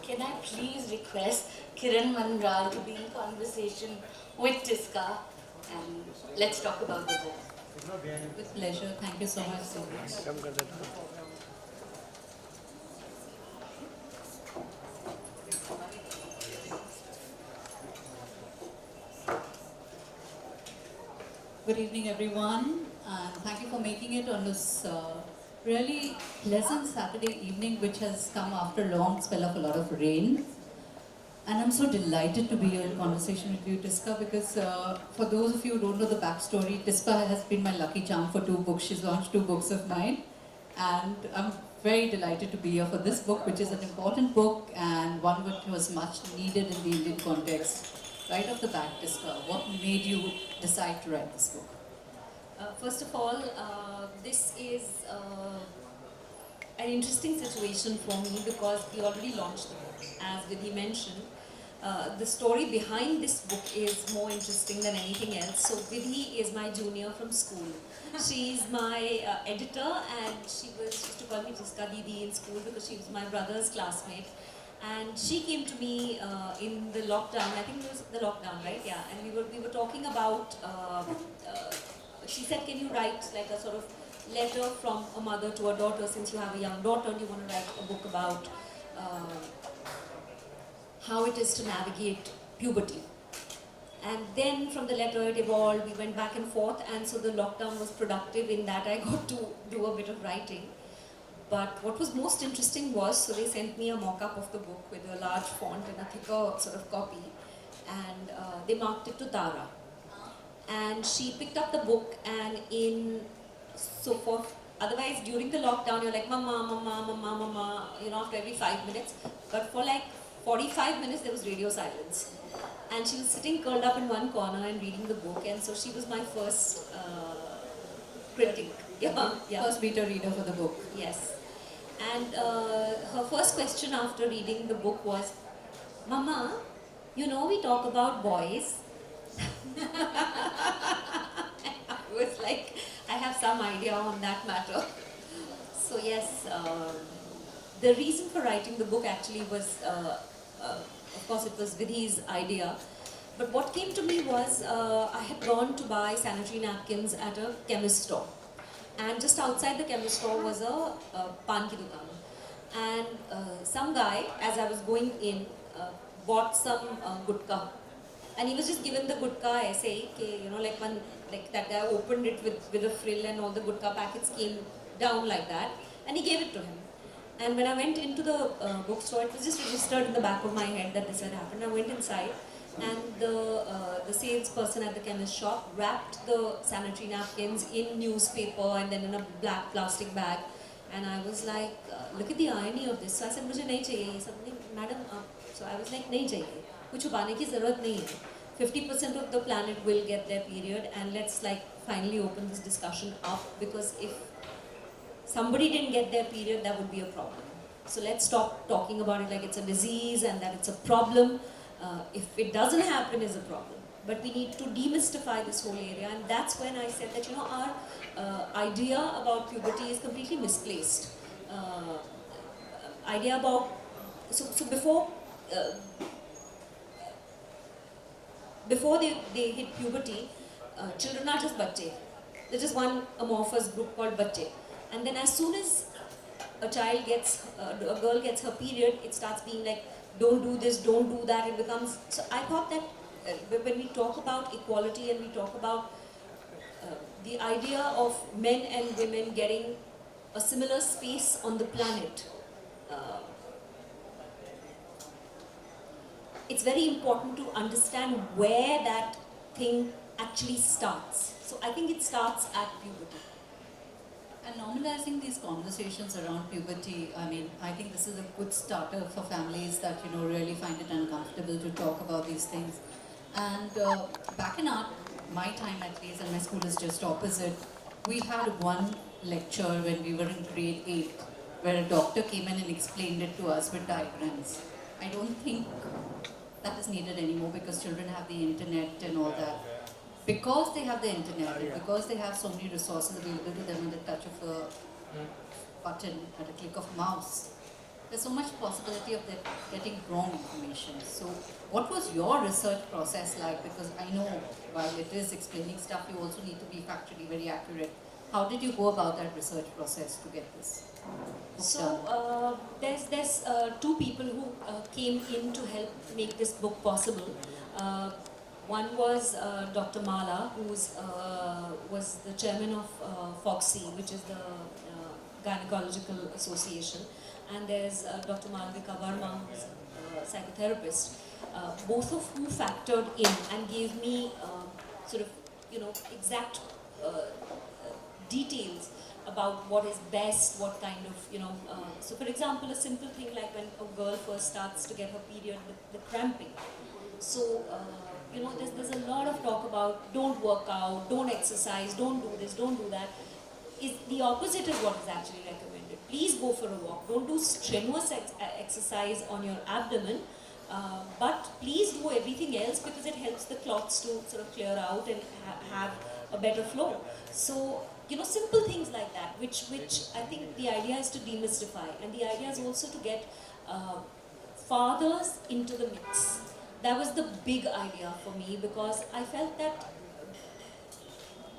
Can I please request Kiran Manral to be in conversation with Tisca and let's talk about the book. With pleasure. Thank you so much, Sylvia. Good evening, everyone, and thank you for making it on this really pleasant Saturday evening, which has come after a long spell of a lot of rain. And I'm so delighted to be here in conversation with you, Tisca, because for those of you who don't know the backstory, Tisca has been my lucky charm for 2 books. She's launched 2 books of mine, and I'm very delighted to be here for this book, which is an important book and one which was much needed in the Indian context. Right off the bat, Tisca, what made you decide to write this book? First of all, this is an interesting situation for me because we already launched the book. As Vidhi mentioned, the story behind this book is more interesting than anything else. So Vidhi is my junior from school. She's my editor, and she used to call me Tisca Didi in school because she was my brother's classmate. And she came to me in the lockdown. I think it was the lockdown, right? Yeah. And we were talking about. She said, "Can you write like a sort of letter from a mother to a daughter? Since you have a young daughter, and you want to write a book about how it is to navigate puberty." And then from the letter it evolved. We went back and forth, and so the lockdown was productive in that I got to do a bit of writing. But what was most interesting was, so they sent me a mock-up of the book with a large font and a thicker sort of copy, and they marked it to Tara. And she picked up the book, and otherwise during the lockdown you're like, mama, mama, mama, mama, after every 5 minutes. But for like 45 minutes there was radio silence. And she was sitting curled up in one corner and reading the book, and so she was my first critic. First beta reader for the book. Yes. And her first question after reading the book was, Mama, we talk about boys. I was like, I have some idea on that matter. So yes, the reason for writing the book actually was, of course it was Vidhi's idea. But what came to me was, I had gone to buy sanitary napkins at a chemist store. And just outside the chemist store was a pan ki dukaan. And some guy, as I was going in, bought some gutka. And he was just given the gutka essay, like that guy opened it with a frill, and all the gutka packets came down like that. And he gave it to him. And when I went into the bookstore, it was just registered in the back of my head that this had happened. I went inside, and the salesperson at the chemist shop wrapped the sanitary napkins in newspaper and then in a black plastic bag. And I was like, look at the irony of this. So I said, "Mujhe nahi chahiye ye sab." Madam, so I was like, nahi chahiye. Kuch chupane ki zarurat nahi hai. 50% of the planet will get their period, and let's finally open this discussion up, because if somebody didn't get their period, that would be a problem. So let's stop talking about it like it's a disease and that it's a problem. If it doesn't happen, is a problem. But we need to demystify this whole area, and that's when I said that our idea about puberty is completely misplaced. Idea about before they hit puberty, children are just bacche. There's just one amorphous group called bacche. And then as soon as a girl gets her period, it starts being like, don't do this, don't do that. It becomes, so I thought that when we talk about equality and we talk about the idea of men and women getting a similar space on the planet, uh, it's very important to understand where that thing actually starts. So I think it starts at puberty. And normalizing these conversations around puberty, I mean, I think this is a good starter for families that, you know, really find it uncomfortable to talk about these things. And back in my time at least, and my school is just opposite, we had one lecture when we were in grade 8 where a doctor came in and explained it to us with diagrams. I don't think that is needed anymore because children have the internet and all that. Because they have the internet and because they have so many resources available to them at the touch of a button, at a click of a mouse, there's so much possibility of them getting wrong information. So what was your research process like? Because I know while it is explaining stuff, you also need to be factually very accurate. How did you go about that research process to get this book So done? there's two people who came in to help make this book possible. One was Dr. Mala, who was the chairman of FOXY, which is the Gynecological Association, and there's Dr. Malvika Verma, who's a psychotherapist. Both of who factored in and gave me sort of, exact details about what is best, what kind of, so for example, a simple thing like when a girl first starts to get her period, the cramping. So, there's a lot of talk about don't work out, don't exercise, don't do this, don't do that. The opposite is what is actually recommended. Please go for a walk. Don't do strenuous exercise on your abdomen, but please do everything else because it helps the clots to sort of clear out and have a better flow. So, simple things like that, which I think the idea is to demystify, and the idea is also to get fathers into the mix. That was the big idea for me because I felt that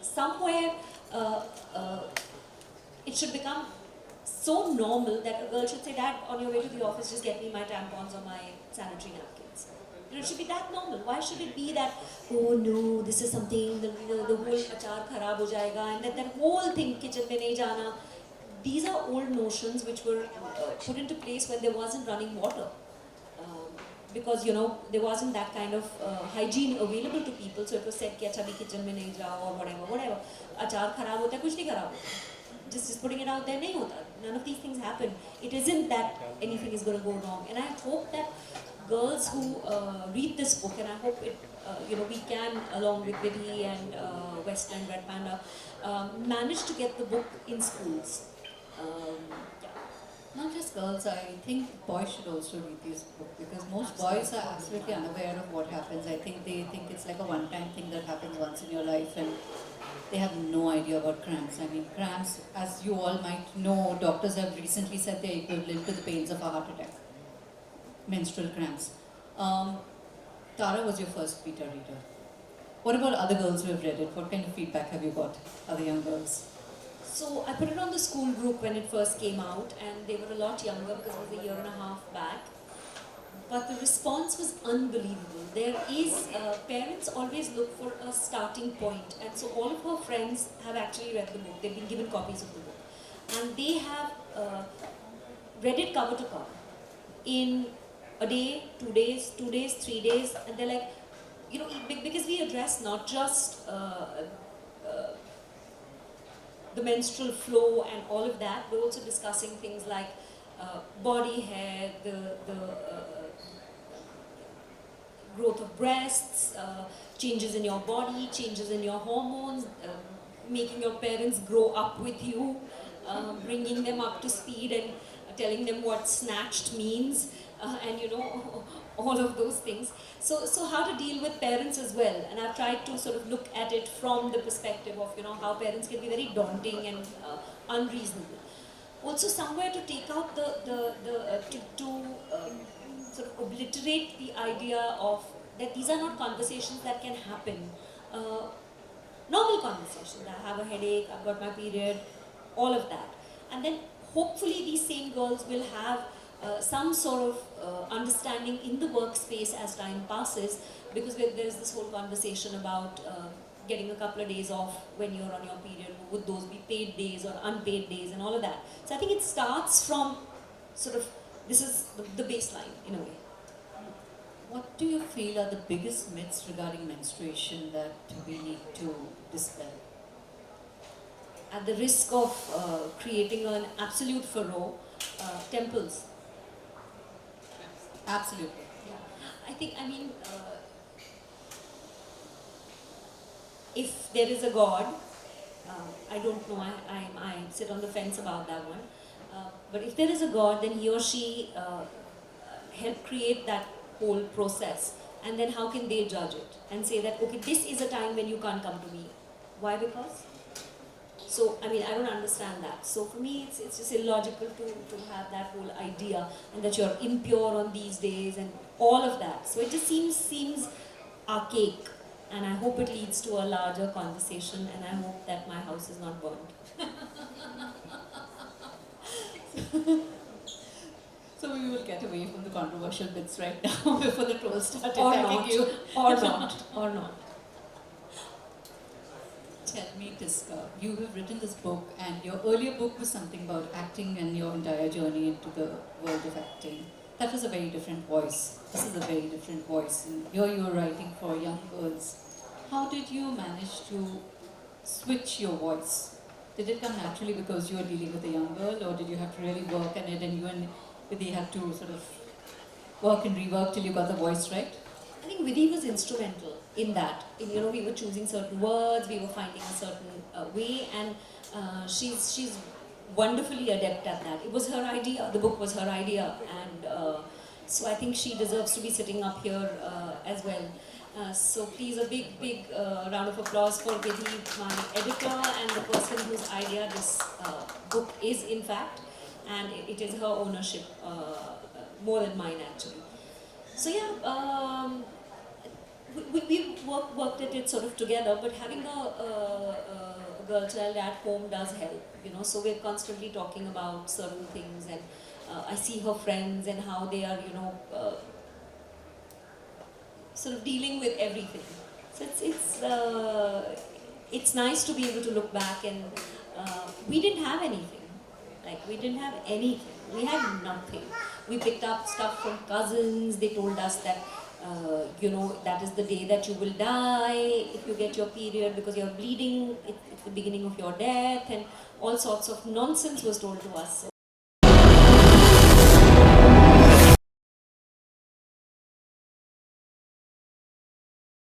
somewhere it should become so normal that a girl should say, Dad, on your way to the office, just get me my tampons or my sanitary napkins. It should be that normal. Why should it be that, oh no, this is something, the whole achar kharab ho jayega, and that whole thing, kitchen mein nahi jana. These are old notions which were put into place when there wasn't running water. Because there wasn't that kind of hygiene available to people, so it was said कि अच्छा भी kitchen में नहीं जाओ or whatever. अचार खराब होता है, कुछ नहीं खराब होता. Just putting it out there नहीं होता. None of these things happen. It isn't that anything is going to go wrong. And I hope that girls who read this book, and I hope it, we can, along with Vidhi and West and Red Panda, manage to get the book in schools. Not just girls, I think boys should also read this book because most boys are absolutely unaware of what happens. I think they think it's like a one-time thing that happens once in your life and they have no idea about cramps. I mean, cramps, as you all might know, doctors have recently said they're equivalent to the pains of a heart attack. Menstrual cramps. Tara was your first beta reader. What about other girls who have read it? What kind of feedback have you got, other young girls? So I put it on the school group when it first came out, and they were a lot younger because it was a year and a half back. But the response was unbelievable. There is, parents always look for a starting point, and so all of her friends have actually read the book. They've been given copies of the book. And they have read it cover to cover in a day, 2 days, 2 days, 3 days, and they're like, because we address not just the menstrual flow and all of that, we're also discussing things like body hair, the growth of breasts, changes in your body, changes in your hormones, making your parents grow up with you, bringing them up to speed and telling them what snatched means, and all of those things. So how to deal with parents as well, and I've tried to sort of look at it from the perspective of how parents can be very daunting and unreasonable. Also somewhere to take out to sort of obliterate the idea of that these are not conversations that can happen. Normal conversations. I have a headache, I've got my period, all of that. and then hopefully these same girls will have some sort of understanding in the workspace as time passes, because there's this whole conversation about getting a couple of days off when you're on your period. Would those be paid days or unpaid days and all of that? So I think it starts from sort of, this is the baseline in a way. What do you feel are the biggest myths regarding menstruation that we need to dispel? At the risk of creating an absolute furore, temples. Absolutely. Yeah. I mean, if there is a God, I don't know, I sit on the fence about that one. But if there is a God, then he or she helped create that whole process. And then how can they judge it and say that, okay, this is a time when you can't come to me. Why? Because? So, I mean, I don't understand that. So for me, it's just illogical to have that whole idea, and that you're impure on these days and all of that. So it just seems archaic, and I hope it leads to a larger conversation, and I hope that my house is not burned. So we will get away from the controversial bits right now before the trolls start Or attacking not, you. or not, or not. Tell me, Tisca, you have written this book, and your earlier book was something about acting and your entire journey into the world of acting. That was a very different voice. This is a very different voice. And here you are writing for young girls. How did you manage to switch your voice? Did it come naturally because you were dealing with a young girl, or did you have to really work on it, and you and Vidhi had to sort of work and rework till you got the voice right? I think Vidhi was instrumental in that. We were choosing certain words, we were finding a certain way, and she's wonderfully adept at that. It was her idea, the book was her idea, and so I think she deserves to be sitting up here as well. So please, a big round of applause for Vidhi, my editor, and the person whose idea this book is in fact, and it is her ownership, more than mine actually. So yeah, we worked at it sort of together, but having a girl child at home does help, so we're constantly talking about certain things, and I see her friends and how they are, sort of dealing with everything. So it's nice to be able to look back, and we didn't have anything. We didn't have anything. We had nothing. We picked up stuff from cousins. They told us that, that is the day that you will die if you get your period because you're bleeding. It's the beginning of your death, and all sorts of nonsense was told to us. So